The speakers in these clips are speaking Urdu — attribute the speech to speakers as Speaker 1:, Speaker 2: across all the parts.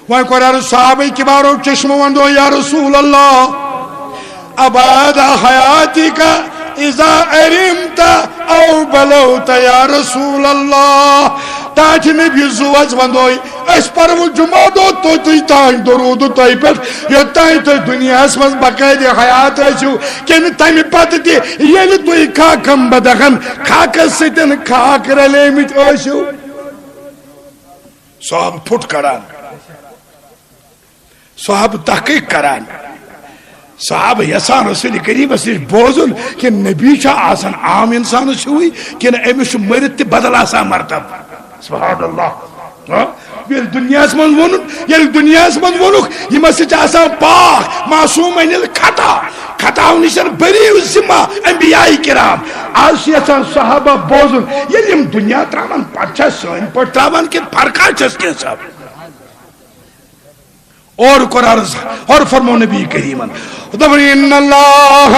Speaker 1: وہیں قرآن صحابہ کبارو چشم وندو یا رسول اللہ اباد حیاتی کا اذا ارمت او بلوت یا رسول اللہ تاج نبی زوز وندوئی اس پر وہ جمعہ دو تو تاج درود تائی پر یہ تائی تو دنیا اس میں بقید حیات رسو کن تائی پات دی یہ لی توی کھاکم بدخن کھاکس ستن کھاک رلے مت اوشو صحاب پھٹ کران صحاب تحقیق کران صحابہ یسان رسول کریم اس بوزن کہ نبی چاہ آسان عام انسان ہوئی کہ امس مرت بدل آسان مرتب سبحان اللہ یہ دنیا من ونک یہ دنیا من ونک یہ مسجد آسان پاک معصوم انل خطا نشن بری ذمہ انبیاء کرام آج یسان صحابہ بوزن یہ دنیا ترامان پچھا سوئن پر ترامان کی فرقہ چس کے سب اور قرآن اور فرمو نبی کریم ان اللہ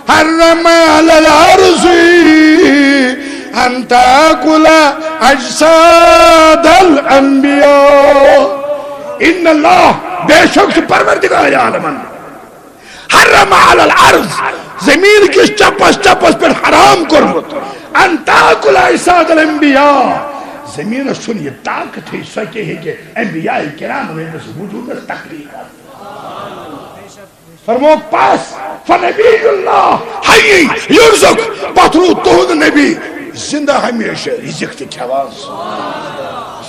Speaker 1: حرم علی الارض ان تاکل اجساد الانبیاء ان اللہ بے شک پروردگار عالمین حرم علی الارض زمین کی چپس پر حرام کرمت ان تاکل اجساد الانبیاء زمین سن یہ طاقت ہے سکے ہے کہ انبیاء کرام میں اس وجود تقریر فرمو پاس فنبی اللہ حی یرزق پترو تہد نبی زندہ ہمیشہ رزق تھی کھواز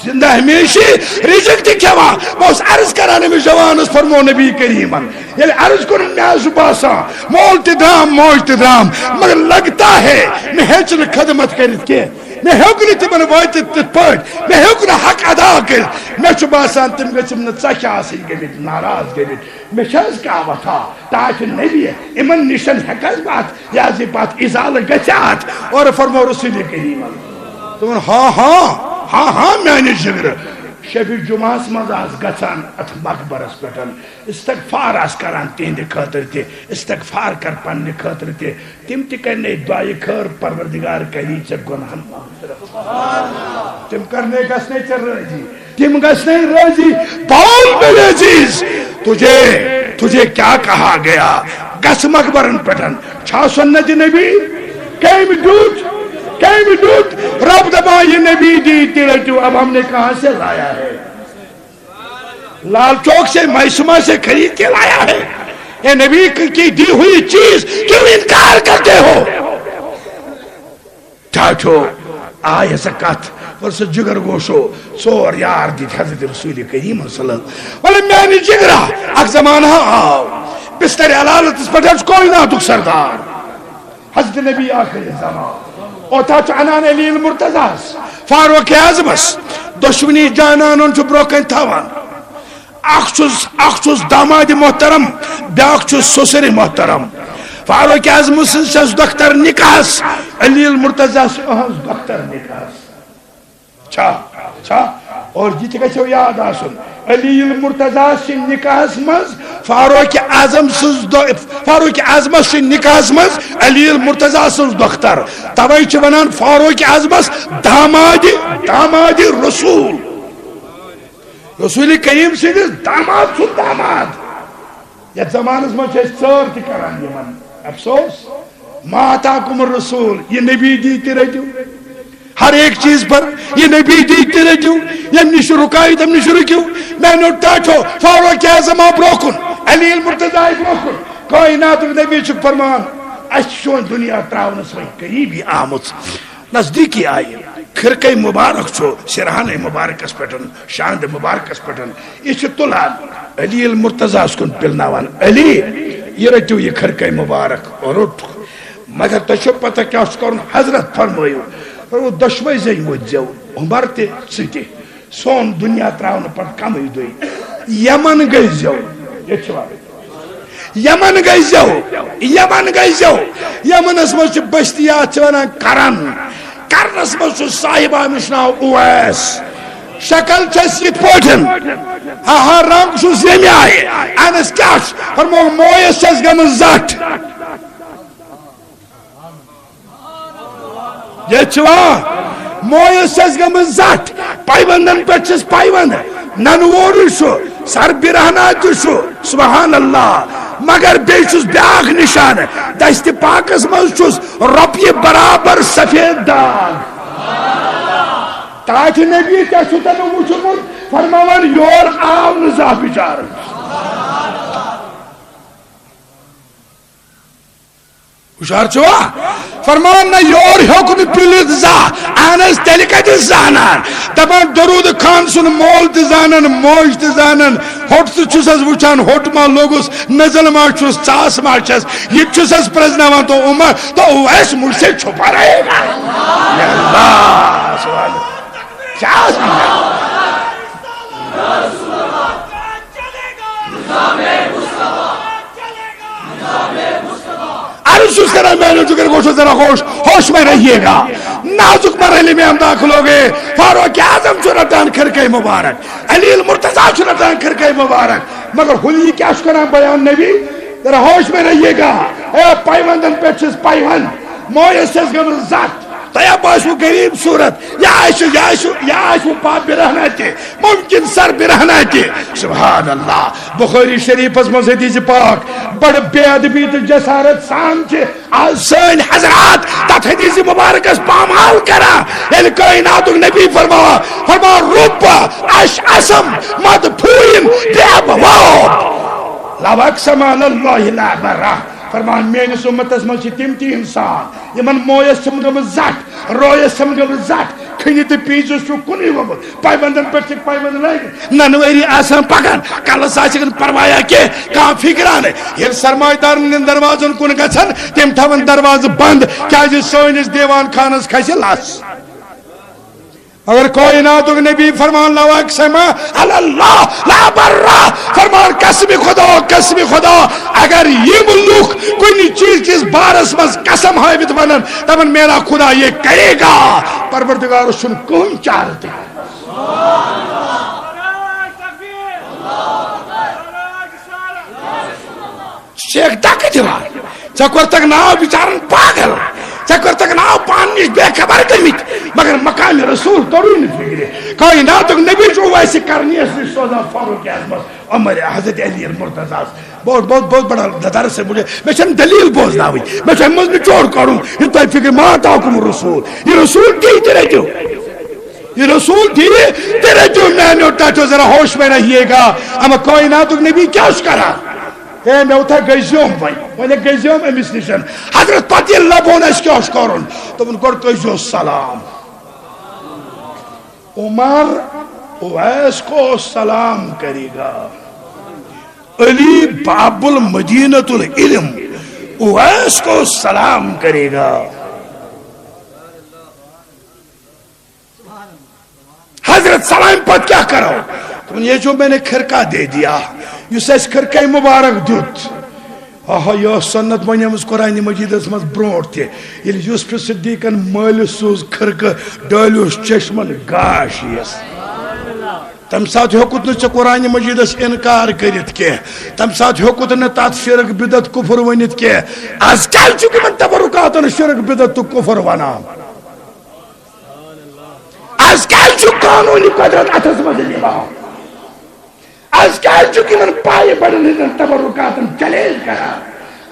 Speaker 1: زندہ ہمیشہ رزق تھی کھوا بس عرض کرانے میں جوان اس فرمو نبی کریمان یعنی عرض کرنے میں زباسا مولتی درام موجتی درام مگر لگتا ہے میں ہیچن خدمت کرت کے میں ہیوکن تمن وائت پٹ میں ہیوکن حق ادا کر میں چھ باسان تم گچم نہ ژکھ آسی گمت ناراض گمت میں چھس کا وتھا تاکہ نبی امن نشن ہکس بات یا زی بات ازال گچات اور فرمو رسول کریم تمن ہاں میانہ جگر شب جمعہ مز گھان ات مقبرس پہ استغفار کران تہند خاطر تہ استغفار کر پنہ خاطر تہ تم تہ کرنے دعائے خیر پروردگار کری ژے گناہن مغفرت تم کرنے گژھنے ژے راضی تم گژھنے راضی بول میرے عزیز تجھے کیا کہا گیا گس مقبرن پہ چھا سنت نبی کیم دودھ رب دبا یہ نبی دی تیرٹو اب ہم نے کہاں سے لایا ہے لال چوک سے محسمہ سے خرید کے لایا ہے یہ نبی کی دی ہوئی چیز کیوں انکار کرتے ہو چاچو آئے سکت اور سے جگر گوشو سور یار دی حضرت رسول کریم صلی اللہ علیہ وسلم ولی میں نے جگرہ اک زمانہ آؤ بستر علالت اس پر کوئی نہ دکھ سردار حضرت نبی آخر زمان اوتاچ عنان علی المرتضاس فاروق اعظمس دشمنی جانانن چھ بروکن تھاوان اخچوس داماد محترم بیاکچوس سسر محترم فاروق اعظم سنس دختر نکاس علی المرتضاس اہنس دختر نکاس چھا اور یہ تھی کچھو یاد آسن علی المرتضاس سن نکاس مز فاروق اعظم سن نکاس مز علی المرتضاس سن دختر توئی چھ ونان فاروق اعظمس داماد رسول کریم سن داماد یہ زمانس میں ثر تہ کران یمن افسوس ما آتاکم الرسول یہ نبی دیتی رہتو ہر ایک چیز پر یہ نبی دیتی رہتو یم نش رکائی تم نش رکیو میں نے ٹاٹو فاروق اعظم بروکن علی المرتضی بروکن کائنات نبی چھ فرمان اشون دنیا تراونس وی قریبی آمد نزدیکی آئی کھرکے مبارک چھو سرحان مبارکس پٹن شاند مبارکس پٹن یہ چھ تلان علی المرتضی کن پلناوان علی یہ رٹو یہ کھرکے مبارک اور اٹھ مگر تشو پتہ کیا اس کرن حضرت فرمائیو اور وہ دشوئی زی موجزیو عمر تے سٹی سون دنیا تراؤن پر کم ہی دوئی یمن گئی زیو یہ چھوارے یمن گئی زیو یمن اس میں بستیات چوانا کرن اس میں صاحبہ مشناو اویس شکل چھس یہ پوٹن ہاں رنگ شو زیمی آئے انس کیاش اور مویس چھس گم زٹ یہ چھوا مویس چھس گم زٹ پائیوندن پر چھس پائیوند ننوور سر برہنا تشو سبحان اللہ مگر بیچس بیاغ نشان دست پاکس مزچس رپی برابر سفید داغ تاج نبی تیسو تنو وچمت فرماوان یور آو نزا بچار ہوشار چھوا فرمان نہ یور حکم پلت زا آنس تلکت زانان دبان درود خان سن مول تزانن موج تزانن ہوٹ تو چھسس وچان ہوٹ ما لوگس نزل ما چھس چاس ما چھس یہ چھسس پرزناوان تو عمر تو اویس مجھ سے چھپا رہے گا یا اللہ سبحان چاس ما عرص کرا میں نے جگر گوشو ذرا ہوش میں رہیے گا نازک مرحلے میں ہم داخل ہو گئے فاروق اعظم چورتان کھرکے مبارک علی المرتضی چورتان کھرکے مبارک مگر ہوئی کیا شکران بیان نبی ذرا ہوش میں رہیے گا اے پائیوندن پیچھس پائیوند مویسس گمر ذات تیا باشو غریب صورت یا عائشو پاپ برہنا تے ممکن سر برہنا تے سبحان اللہ بخاری شریف از حدیث پاک بڑھ بے ادبی تو جسارت سان چھے سین حضرات تات حدیث مبارک اس پامال کرا یعنی کائنات نبی فرما روپا اشعصم مدفوین بے ابواب لو اقسم علی اللہ لا برہ فرمان میانس امتس من تم انسان یمن مویس سم گمت زٹ رویس سم گمت زٹ کھنی تو پیزس کنی گمت پائیبندن پہ پائیبند لگ ننوری آسان پکان کلس آسان پروایا کہ کہاں فکران یہ سرمایہ دار دروازن کن گھن تم تھون دروازہ بند کیا سونس دیوان خانس کھس لس اگر کائنات نبی فرمان لو اقسم علی اللہ لا برہ فرمان قسم خدا اگر یہ ملوک کوئی چیز کس بارس مز قسم ہائیت ونن تمن میرا خدا یہ کرے گا پروردگار سن کون چاہتے شیخ ڈاک دیوان چکور تک ناو بیچارن پاگل چکر تک ناو پانیش بے خبر کمیت مگر مقام رسول توڑی نہیں فکرے کائنات نبی جو ویسے کرنی ہے سوزا فاروق اعظم عمر حضرت علی المرتضی بہت بڑا درس ہے مجھے میں چند دلیل بوزنا ہوئی میں چند مجھے چوڑ کروں یہ تو فکر ماں تاکم رسول یہ رسول کی تیرے جو یہ رسول تھی تیرے جو میں نے اٹھا جو ذرا ہوش میں رہیے گا اما کائنات نبی کیا اس کرا اے میں اتھا گئیزیوم بھائی میں نے گئیزیوم امیس نشن حضرت پاتی اللہ بونا اس کے ہوش کرن تو ان کو گئیزیو سلام عمر اویس کو سلام کرے گا علی باب المدینۃ العلم اویس کو سلام کرے گا حضرت سلام پت کیا کرو تو یہ جو میں نے کھرکا دے دیا یس اس کھرکے مبارک دیت آہا یہ سنت ونیمز قرآن مجید مز برونٹ تھے یل یوسف صدیقن مال سوز کھرک ڈالیوس چشمن گاش یس تم ساتھ ہکت نہ قرآن مجید انکار کرت کی تم ساتھ ہکت نہ تات شرک بدت کفر ونت کی آج کل چکہ من تبرکاتن شرک بدت تو کفر ونام آج کل چکہ قانونی قدرت اتس مدلی باؤ آج کل چکہ من پائے بڑھن ہزن تبرکاتن چیلنج کرا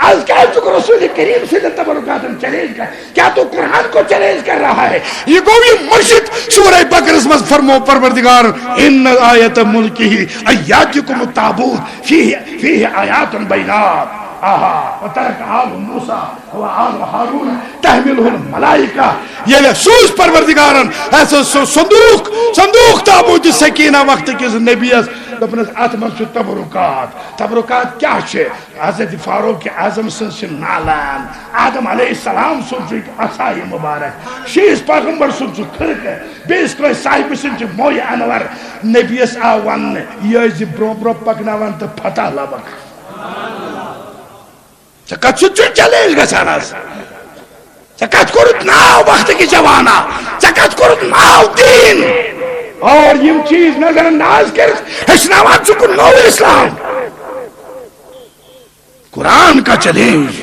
Speaker 1: آج کل چکہ رسول کریم سے تبرکاتن چیلنج کر کیا تو قرآن کو چیلنج کر رہا ہے یہ گوی مرشد سورہ بقرہ میں فرمو پروردگار ان آیت ملکی ایاتکم التابوت فیہ آیات بینات وترک آل موسیٰ و آل ہارون تحملہ الملائکہ یہ لحسوس پروردگارن ایسا صندوق تابوت سکینہ وقت کس نبیس دپنس اتمن چھ تبرکات کیا چھے حضرت فاروق اعظم سن نالان آدم علیہ السلام سن چھ عصای مبارک شیس پیغمبر سن چھ کھرک بیس کوئی صاحب سن چھ موی انور نبیس آوان یہ زی برو پکناوان تا پھتا لبک چکت چھو چلیج گسانا چکت کرت ناو وقت کی جوانا چکت کرت ناو دین اور یہ چیز نظر انداز کرت ہشناوات چکن نو اسلام قرآن کا چیلنج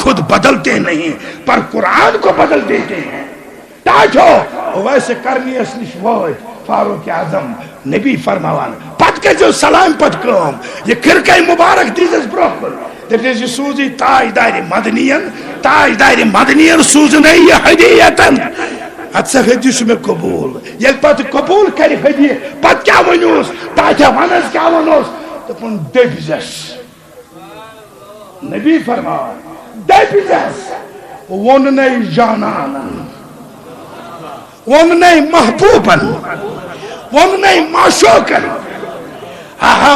Speaker 1: خود بدلتے نہیں پر قرآن کو بدل دیتے ہیں تاجو ویسے کرنی اس نشوائد فاروق اعظم نبی فرماوان پت کر سلام پت کام یہ کھرکے مبارک دیزس برکن دپس یہ سوزی تاجدار مدنین سوزنے یہ ہدیتن اتسا ہدیس میں قبول یہ پت قبول کر ہدی پت کیا ونوس تاجہ ونس کیا ونوس دپن دبزس نبی فرماوان دبزس ون نہیں جانان ون نہیں محبوبن ون نہیں معشوقن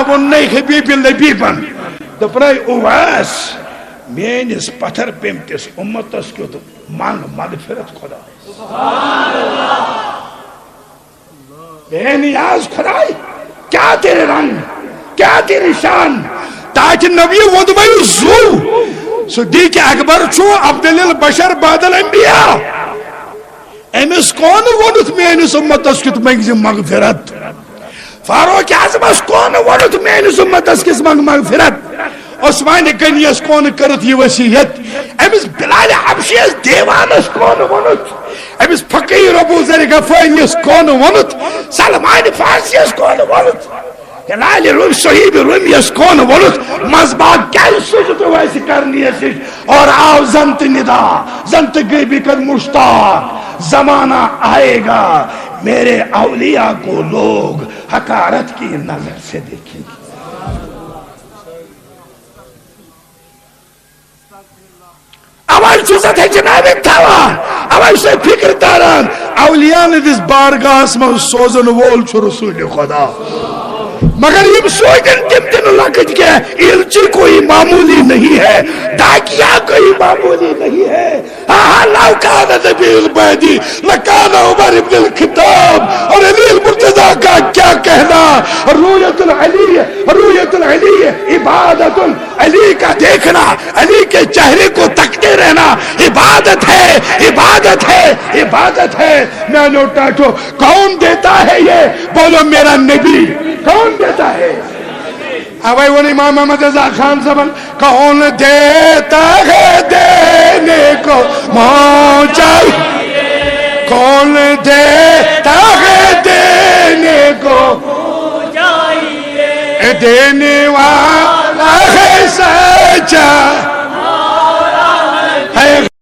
Speaker 1: ون نہیں حبیب لبیبن دپنے اویس میانس پتھر پیمتس امتس کیت منگ مغفرت خدا بے نیاز خدای کیا تیرے رنگ کیا تیری شان تاج نبی ودمائی زو صدیق اکبر چھو عبدالبشر بعد الانبیاء امس کون ونت میانس امتس کیت منگ مغفرت فاروق اعظم کون ونت میانس امتس کس منگ مغفرت عثمان غنیس کون کرت یہ وصیت امس بلال حبشی دیوانس کون ونت امس فقیر ابو ذر غفارس کون ونت سلمان فارسی کون ونت ہلال روم صحیب رومیس کون ونت مذبح کل سجد ویسی کرنی ہے اور آؤ زنت ندا زنت گیبی کر مشتاق زمانہ آئے گا میرے اولیاء کو لوگ حقارت کی نظر سے دیکھیں گے اول چیزت ہے جناب تھوا اول سے فکر داران اولیاء نے دس بارگاہ میں سوزن وول چھو رسول خدا مگر یہ سوچن تم دن لگت کے الچی کوئی معمولی نہیں ہے ڈاکیا کوئی معمولی نہیں ہے لو کان نبی البیدی لکان عمر ابن الخطاب اور علی المرتضی کا کیا کہنا رویت العلی عبادت علی کا دیکھنا علی کے چہرے کو تکتے رہنا عبادت ہے عبادت ہے عبادت ہے میں نوٹا تو کون دیتا ہے یہ بولو میرا نبی کون دیتا ہے ابھی وہ امام محمد رضا خان صاحب کون دیتا ہے دینے کو موچائی کون دیتا ہے دینے کو دینے والا ہے سچا